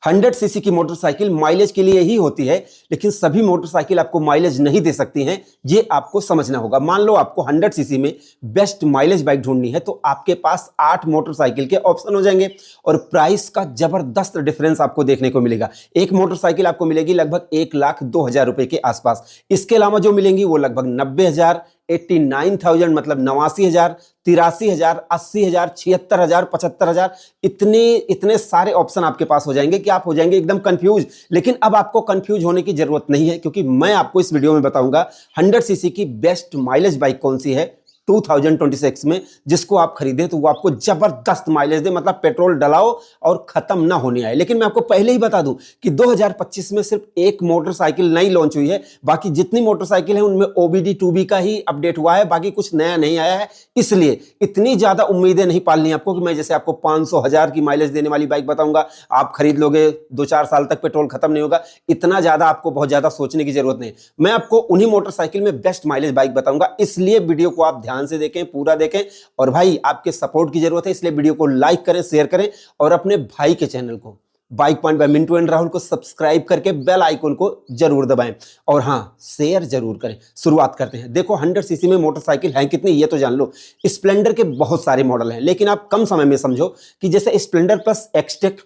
100 CC की motorcycle mileage के लिए ही होती है, लेकिन सभी मोटरसाइकिल आपको माइलेज नहीं दे सकती हैं, ये आपको समझना होगा। मान लो आपको 100 सीसी में बेस्ट माइलेज बाइक ढूंढनी है, तो आपके पास 8 मोटरसाइकिल के ऑप्शन हो जाएंगे और प्राइस का जबरदस्त डिफरेंस आपको देखने को मिलेगा। एक मोटरसाइकिल आपको मिलेगी लगभग 1,02,000 रुपए के आसपास। इसके अलावा जो मिलेंगी वो लगभग 90,000, 89,000 मतलब 89,000, 83,000, 80,000, 76,000, 75,000, इतने सारे ऑप्शन आपके पास हो जाएंगे कि आप हो जाएंगे एकदम कंफ्यूज। लेकिन अब आपको कंफ्यूज होने की जरूरत नहीं है, क्योंकि मैं आपको इस वीडियो में बताऊंगा 100 सीसी की बेस्ट माइलेज बाइक कौन सी है 2026 में, जिसको आप खरीदें तो वो आपको जबरदस्त माइलेज दे, मतलब पेट्रोल डलाओ और खत्म ना होने आए। लेकिन मैं आपको पहले ही बता दूं कि 2025 में सिर्फ एक मोटरसाइकिल नई लॉन्च हुई है, बाकी जितनी मोटरसाइकिल है उनमें OBD 2B का ही अपडेट हुआ है, बाकी कुछ नया नहीं आया है। इसलिए इतनी ज्यादा उम्मीदें नहीं पालनी आपको कि मैं जैसे आपको 500,000 की माइलेज देने वाली बाइक बताऊंगा, आप खरीद लोगे, 2-4 साल तक पेट्रोल खत्म नहीं होगा। इतना ज्यादा आपको बहुत ज्यादा सोचने की जरूरत नहीं। मैं आपको उन्हीं मोटरसाइकिल में बेस्ट माइलेज बाइक बताऊंगा, इसलिए वीडियो को आप ध्यान से देखें, पूरा देखें। और भाई आपके सपोर्ट की जरूरत है, इसलिए वीडियो को लाइक करें, शेयर करें और अपने भाई के चैनल को bike point by Mintu and Rahul को सब्सक्राइब करके बेल आइकन को जरूर दबाएं और हां, शेयर जरूर करें। शुरुआत करते हैं। देखो 100 सीसी में मोटरसाइकिल है कितनी ये तो जान लो। स्प्लेंडर के बहुत सारे मॉडल हैं, लेकिन आप कम समय में समझो कि जैसे स्प्लेंडर प्लस एक्सटेक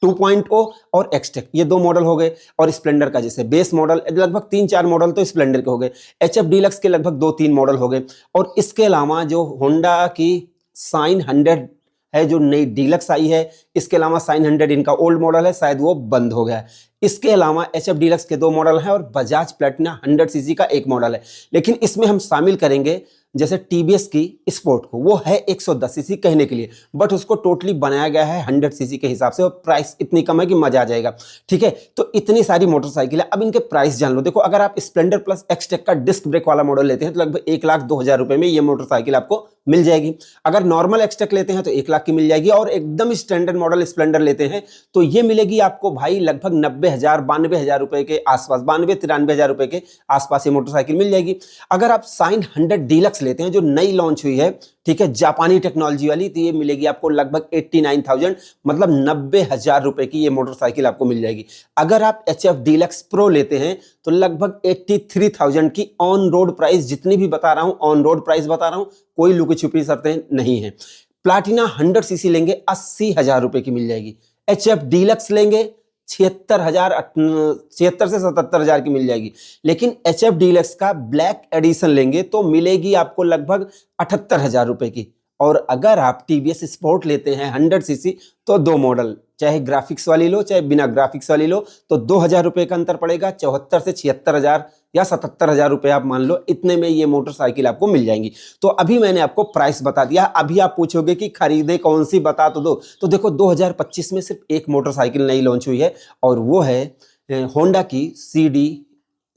2.0 और एक्सटेक, ये 2 मॉडल हो गए। और स्प्लेंडर का जैसे बेस मॉडल लगभग 3-4 मॉडल तो स्प्लेंडर के हो गए। HF डीलक्स के लगभग 2-3 मॉडल हो गए। और इसके अलावा जो होंडा की साइन 100 है, जो नई डीलक्स आई है, इसके अलावा साइन 100 इनका ओल्ड मॉडल है, शायद वो बंद हो गया है। इसके अलावा HF डीलक्स के 2 मॉडल हैं और बजाज प्लेटिना 100 सीसी का 1 मॉडल है। लेकिन इसमें हम शामिल करेंगे जैसे TVS की स्पोर्ट को, वो है 110 सीसी कहने के लिए, बट उसको टोटली बनाया गया है 100 सीसी के हिसाब से और प्राइस इतनी कम है कि मजा आ जाएगा। ठीक है, तो इतनी सारी मोटरसाइकिल है, अब इनके प्राइस जान लो। देखो अगर आप स्प्लेंडर प्लस एक्सटेक का डिस्क ब्रेक वाला मॉडल लेते हैं तो लगभग 1,02,000 रुपए में ये मोटरसाइकिल आपको मिल जाएगी। अगर नॉर्मल एक्सटेक लेते हैं तो 1 लाख की मिल जाएगी और एकदम स्टैंडर्ड मॉडल स्प्लेंडर लेते हैं तो ये मिलेगी आपको भाई लगभग 90,000, 92,000 रुपए के आसपास, 92-93,000 रुपए के आसपास ये मोटरसाइकिल मिल जाएगी। अगर आप साइन 100 डीलक्स लेते हैं जो नई लॉन्च हुई है, ठीक है, जापानी टेक्नोलॉजी वाली, तो ये मिलेगी आपको लगभग 89,000 मतलब 90,000 रुपए की ये मोटरसाइकिल आपको मिल जाएगी। अगर आप HF डीलक्स प्रो लेते हैं तो लगभग 83,000 की ऑन रोड प्राइस, जितनी भी बता रहा हूं ऑन रोड प्राइस बता रहा हूं, कोई लुकी छुपी शर्तें नहीं है। प्लाटिना 100 सीसी लेंगे 80,000 रुपए की मिल जाएगी। HF डीलक्स लेंगे 76 से 77,000 की मिल जाएगी। लेकिन HF डीलक्स का ब्लैक एडिशन लेंगे तो मिलेगी आपको लगभग 78,000 रुपए की। और अगर आप TVS स्पोर्ट लेते हैं 100 सीसी तो 2 मॉडल, चाहे ग्राफिक्स वाली लो चाहे बिना ग्राफिक्स वाली लो, तो 2,000 रुपए का अंतर पड़ेगा। 74 से 76,000 या 77,000 रुपए आप मान लो, इतने में ये मोटरसाइकिल आपको मिल जाएंगी। तो अभी मैंने आपको प्राइस बता दिया। अभी आप पूछोगे कि खरीदे कौन सी, बता तो दो। तो देखो 2025 में सिर्फ एक मोटरसाइकिल नई लॉन्च हुई है और वो है होंडा की CD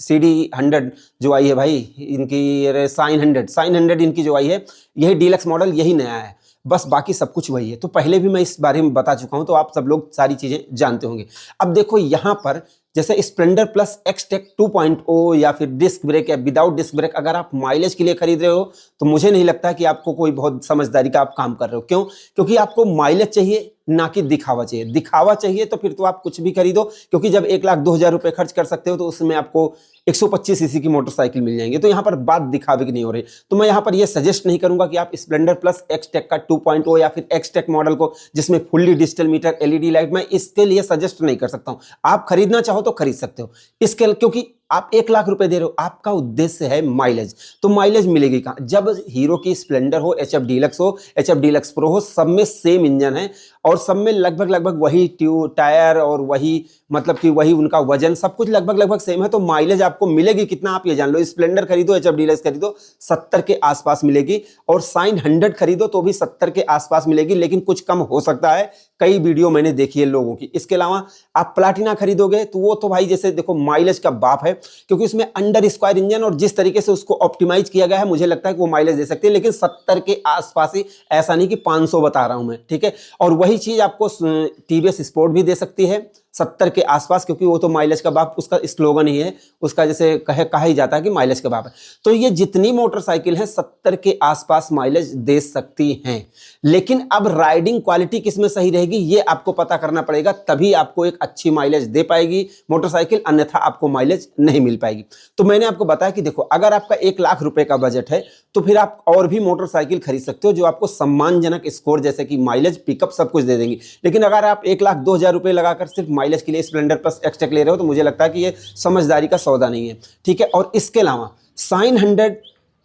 100 जो आई है भाई, इनकी साइन 100 इनकी जो आई है, यही डीलक्स मॉडल, यही नया है, बस बाकी सब कुछ वही है। तो पहले भी मैं इस बारे में बता चुका हूं, तो आप सब लोग सारी चीजें जानते होंगे। अब देखो यहां पर जैसे स्प्लेंडर प्लस एक्सटेक 2.0 या फिर डिस्क ब्रेक या विदाउट डिस्क ब्रेक, अगर आप माइलेज के लिए खरीद रहे हो तो मुझे नहीं लगता कि आपको कोई बहुत समझदारी का आप काम कर रहे हो। क्यों? क्योंकि आपको माइलेज चाहिए, ना कि दिखावा चाहिए। दिखावा चाहिए तो फिर तो आप कुछ भी खरीदो, क्योंकि जब 1,02,000 रुपए खर्च कर सकते हो तो उसमें आपको 125 सीसी की मोटरसाइकिल मिल जाएंगे। तो यहाँ पर बात दिखावे की नहीं हो रही। तो मैं यहाँ पर ये सजेस्ट नहीं करूंगा कि आप स्प्लेंडर प्लस एक्सटेक का 2.0 या फिर एक्सटेक मॉडल को जिसमें fully digital meter, LED light, मैं इसके लिए सजेस्ट नहीं कर सकता हूँ। आप खरीदना चाहो तो खरीद सकते हो इसके, क्योंकि आप 1 लाख रुपए दे रहे हो, आपका उद्देश्य है माइलेज। तो माइलेज मिलेगी कहां? जब हीरो की स्प्लेंडर हो, HF डीलक्स हो, HF डीलक्स प्रो हो, सब में सेम इंजन है और सब में लगभग वही टायर और वही, मतलब कि वही उनका वजन, सब कुछ लगभग सेम है। तो माइलेज आपको मिलेगी कितना आप ये जान लो। स्प्लेंडर खरीदो, HF डीलक्स खरीदो, 70 के आसपास मिलेगी और साइन 100 खरीदो तो भी 70 के आसपास मिलेगी, लेकिन कुछ कम हो सकता है। कई वीडियो मैंने देखी है लोगों की। इसके अलावा आप प्लाटिना खरीदोगे तो वो तो भाई जैसे देखो माइलेज का बाप है, क्योंकि उसमें अंडर स्क्वायर इंजन और जिस तरीके से उसको ऑप्टिमाइज किया गया है, मुझे लगता है कि वो माइलेज दे सकती है, लेकिन 70 के आसपास ही, ऐसा नहीं कि 500 बता रहा हूं मैं, ठीक है। और वही चीज आपको TVS स्पोर्ट भी दे सकती है, 70 के आसपास, क्योंकि वो तो माइलेज का बाप उसका स्लोगन ही है, उसका जैसे कहा ही जाता है कि माइलेज का बाप है। तो ये जितनी मोटरसाइकिल हैं 70 के आसपास माइलेज दे सकती हैं। लेकिन अब राइडिंग क्वालिटी किसमें सही रहेगी ये आपको पता करना पड़ेगा, तभी आपको एक अच्छी माइलेज दे पाएगी मोटरसाइकिल, अन्यथा आपको माइलेज नहीं मिल पाएगी। तो मैंने आपको बताया कि देखो, अगर आपका 1 लाख रुपए का बजट है तो फिर आप और भी मोटरसाइकिल खरीद सकते हो जो आपको सम्मानजनक स्कोर जैसे कि माइलेज, पिकअप सब कुछ दे देंगी। लेकिन अगर आप 1,02,000 रुपए लगाकर सिर्फ माइलेज के लिए स्प्लेंडर प्लस एक्सटेक ले रहे हो तो मुझे लगता है कि ये समझदारी का सौदा नहीं है, ठीक है। और इसके अलावा साइन 100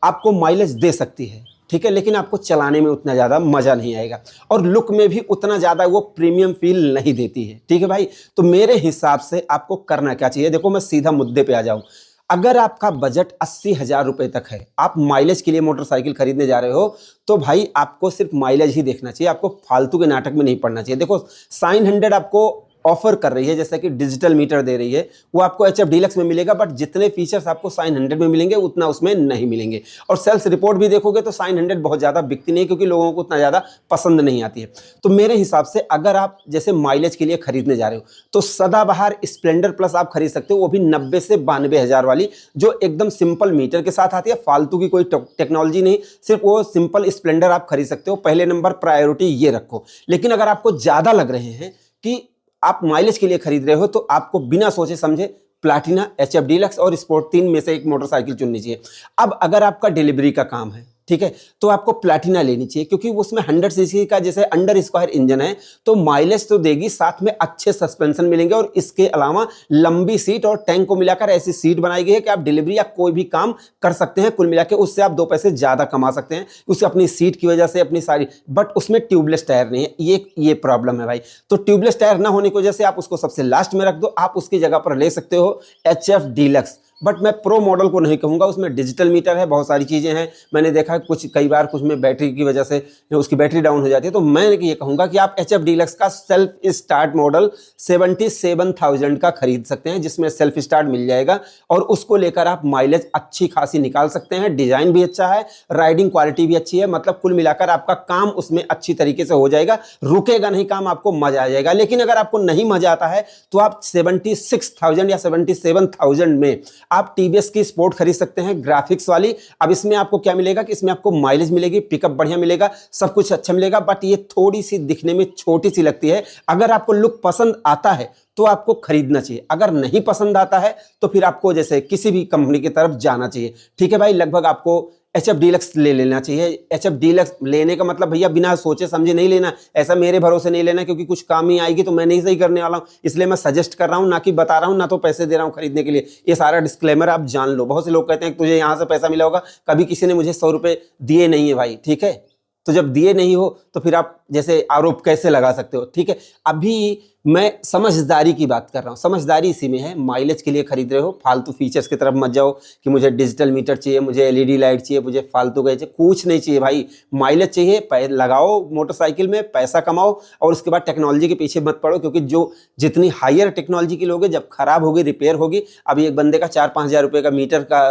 आपको माइलेज दे सकती है, ठीक है, लेकिन आपको चलाने में उतना ज़्यादा मज़ा नहीं आएगा और लुक में भी उतना ज़्यादा वो प्रीमियम फील नहीं देती है, ठीक है भाई। तो मेरे हिसाब से आपको करना क्या चाहिए, देखो मैं सीधा मुद्दे पे आ जाऊँ। अगर आपका बजट 80,000 रुपए तक है, आप माइलेज के लिए मोटरसाइकिल खरीदने जा रहे हो, तो भाई आपको सिर्फ माइलेज ही देखना चाहिए, आपको फालतू के नाटक में नहीं पड़ना चाहिए। देखो साइन 100 आपको ऑफर कर रही है, जैसे कि डिजिटल मीटर दे रही है, वो आपको HF डीलक्स में मिलेगा, बट जितने फीचर्स आपको साइन 100 में मिलेंगे उतना उसमें नहीं मिलेंगे। और सेल्स रिपोर्ट भी देखोगे तो साइन 100 बहुत ज़्यादा बिकती नहीं, क्योंकि लोगों को उतना ज़्यादा पसंद नहीं आती है। तो मेरे हिसाब से अगर आप जैसे माइलेज के लिए खरीदने जा रहे हो तो सदाबहार स्प्लेंडर प्लस आप खरीद सकते हो, वो भी 90 से 92 हज़ार वाली, जो एकदम सिंपल मीटर के साथ आती है, फालतू की कोई टेक्नोलॉजी नहीं, सिर्फ वो सिंपल स्प्लेंडर आप खरीद सकते हो। पहले नंबर प्रायोरिटी ये रखो। लेकिन अगर आपको ज़्यादा लग रहे हैं कि आप माइलेज के लिए खरीद रहे हो तो आपको बिना सोचे समझे प्लाटिना, HF डीलक्स और स्पोर्ट 3 में से एक मोटरसाइकिल चुननी चाहिए। अब अगर आपका डिलीवरी का काम है, ठीक है, तो आपको प्लाटिना लेनी चाहिए, क्योंकि उसमें 100 सीसी का जैसे अंडर स्क्वायर इंजन है, तो माइलेज तो देगी, साथ में अच्छे सस्पेंशन मिलेंगे और इसके अलावा लंबी सीट और टैंक को मिलाकर ऐसी सीट बनाई गई है कि आप डिलीवरी या कोई भी काम कर सकते हैं। कुल मिला के उससे आप 2 पैसे ज़्यादा कमा सकते हैं, उससे अपनी सीट की वजह से, अपनी सारी। बट उसमें ट्यूबलेस टायर नहीं है, ये प्रॉब्लम है भाई। तो ट्यूबलेस टायर ना होने की वजह से आप उसको सबसे लास्ट में रख दो, आप उसकी जगह पर ले सकते हो HF डीलक्स। बट मैं प्रो मॉडल को नहीं कहूँगा, उसमें डिजिटल मीटर है, बहुत सारी चीज़ें हैं, मैंने देखा है कई बार कुछ में बैटरी की वजह से उसकी बैटरी डाउन हो जाती है। तो मैं ये कहूँगा कि आप HF डीलक्स का सेल्फ स्टार्ट मॉडल 77,000 का खरीद सकते हैं, जिसमें सेल्फ स्टार्ट मिल जाएगा और उसको लेकर आप माइलेज अच्छी खासी निकाल सकते हैं। डिज़ाइन भी अच्छा है, राइडिंग क्वालिटी भी अच्छी है, मतलब कुल मिलाकर आपका काम उसमें अच्छी तरीके से हो जाएगा, रुकेगा नहीं काम, आपको मजा आ जाएगा। लेकिन अगर आपको नहीं मजा आता है तो आप 76,000 या 77,000 में आप TVS की स्पोर्ट खरीद सकते हैं, ग्राफिक्स वाली। अब इसमें आपको क्या मिलेगा कि इसमें आपको माइलेज मिलेगी, पिकअप बढ़िया मिलेगा, सब कुछ अच्छा मिलेगा, बट ये थोड़ी सी दिखने में छोटी सी लगती है। अगर आपको लुक पसंद आता है तो आपको खरीदना चाहिए, अगर नहीं पसंद आता है तो फिर आपको जैसे किसी भी कंपनी की तरफ जाना चाहिए, ठीक है भाई। लगभग आपको HF डीलक्स ले लेना चाहिए। HF डीलक्स लेने का मतलब भैया बिना सोचे समझे नहीं लेना, ऐसा मेरे भरोसे नहीं लेना, क्योंकि कुछ काम ही आएगी तो मैं नहीं सही करने वाला हूँ, इसलिए मैं सजेस्ट कर रहा हूँ, ना कि बता रहा हूँ, ना तो पैसे दे रहा हूँ खरीदने के लिए। ये सारा डिस्क्लेमर आप जान लो। बहुत से लोग कहते हैं कि तुझे यहाँ से पैसा मिला होगा, कभी किसी ने मुझे 100 रुपये दिए नहीं है भाई, ठीक है। तो जब दिए नहीं हो तो फिर आप जैसे आरोप कैसे लगा सकते हो, ठीक है। अभी मैं समझदारी की बात कर रहा हूँ, समझदारी इसी में है। माइलेज के लिए खरीद रहे हो, फालतू फीचर्स की तरफ मत जाओ कि मुझे डिजिटल मीटर चाहिए, मुझे LED लाइट चाहिए, मुझे फालतू का चाहिए, कुछ नहीं चाहिए भाई। माइलेज चाहिए, लगाओ मोटरसाइकिल में, पैसा कमाओ और उसके बाद टेक्नोलॉजी के पीछे मत पड़ो, क्योंकि जो जितनी हायर टेक्नोलॉजी की लोगे, जब खराब होगी, रिपेयर होगी। अभी एक बंदे का 4-5 हज़ार रुपये का मीटर का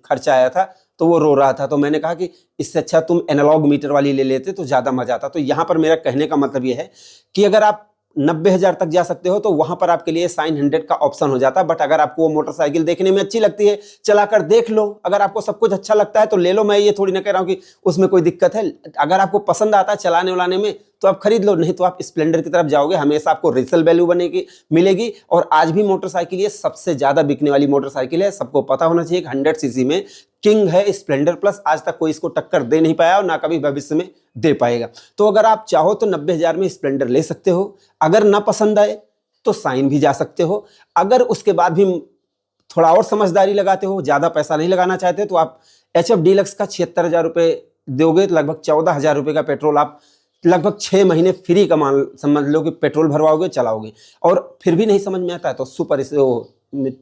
खर्चा आया था, तो वो रो रहा था, तो मैंने कहा कि इससे अच्छा तुम एनालॉग मीटर वाली ले लेते तो ज़्यादा मजा आता। तो यहाँ पर मेरा कहने का मतलब ये है कि अगर आप 90,000 तक जा सकते हो तो वहां पर आपके लिए साइन 100 का ऑप्शन हो जाता है। बट अगर आपको वो मोटरसाइकिल देखने में अच्छी लगती है, चलाकर देख लो, अगर आपको सब कुछ अच्छा लगता है तो ले लो। मैं ये थोड़ी ना कह रहा हूँ कि उसमें कोई दिक्कत है, अगर आपको पसंद आता है चलाने वालाने में तो आप खरीद लो, नहीं तो आप स्प्लेंडर की तरफ जाओगे, हमेशा आपको रीसेल वैल्यू बनेगी मिलेगी। और आज भी मोटरसाइकिल ये सबसे ज्यादा बिकने वाली मोटरसाइकिल है, सबको पता होना चाहिए कि 100 सीसी में किंग है स्प्लेंडर प्लस। आज तक कोई इसको टक्कर दे नहीं पाया और ना कभी भविष्य में दे पाएगा। तो अगर आप चाहो तो 90,000 में स्प्लेंडर ले सकते हो, अगर ना पसंद आए तो साइन भी जा सकते हो। अगर उसके बाद भी थोड़ा और समझदारी लगाते हो, ज्यादा पैसा नहीं लगाना चाहते, तो आप HF डीलक्स का 76,000 रुपये दोगे तो लगभग 14,000 रुपये का पेट्रोल आप लगभग 6 महीने फ्री का मान समझ लो कि पेट्रोल भरवाओगे, चलाओगे। और फिर भी नहीं समझ में आता है तो सुपर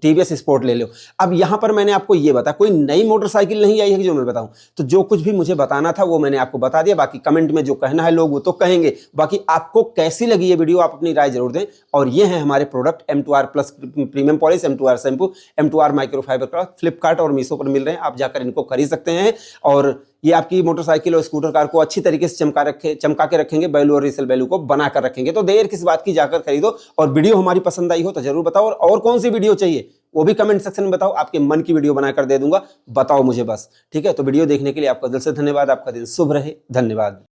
TVS स्पोर्ट ले लो। अब यहाँ पर मैंने आपको ये बताया, कोई नई मोटरसाइकिल नहीं आई है कि जो मैं बताऊं, तो जो कुछ भी मुझे बताना था वो मैंने आपको बता दिया। बाकी कमेंट में जो कहना है लोग वो तो कहेंगे। बाकी आपको कैसी लगी ये वीडियो, आप अपनी राय जरूर दें। और ये है हमारे product M2R plus premium polish, M2R shampoo, M2R microfibre cloth, Flipkart और मीशो पर मिल रहे हैं, आप जाकर इनको खरीद सकते हैं। और ये आपकी मोटरसाइकिल और स्कूटर कार को अच्छी तरीके से चमका के रखेंगे, वैल्यू और रीसेल वैल्यू को बनाकर रखेंगे। तो देर किस बात की, जाकर खरीदो। और वीडियो हमारी पसंद आई हो तो जरूर बताओ, और कौन सी वीडियो चाहिए वो भी कमेंट सेक्शन में बताओ, आपके मन की वीडियो बनाकर दे दूंगा, बताओ मुझे बस। ठीक है, तो वीडियो देखने के लिए आपका दिल से धन्यवाद। आपका दिन शुभ रहे, धन्यवाद।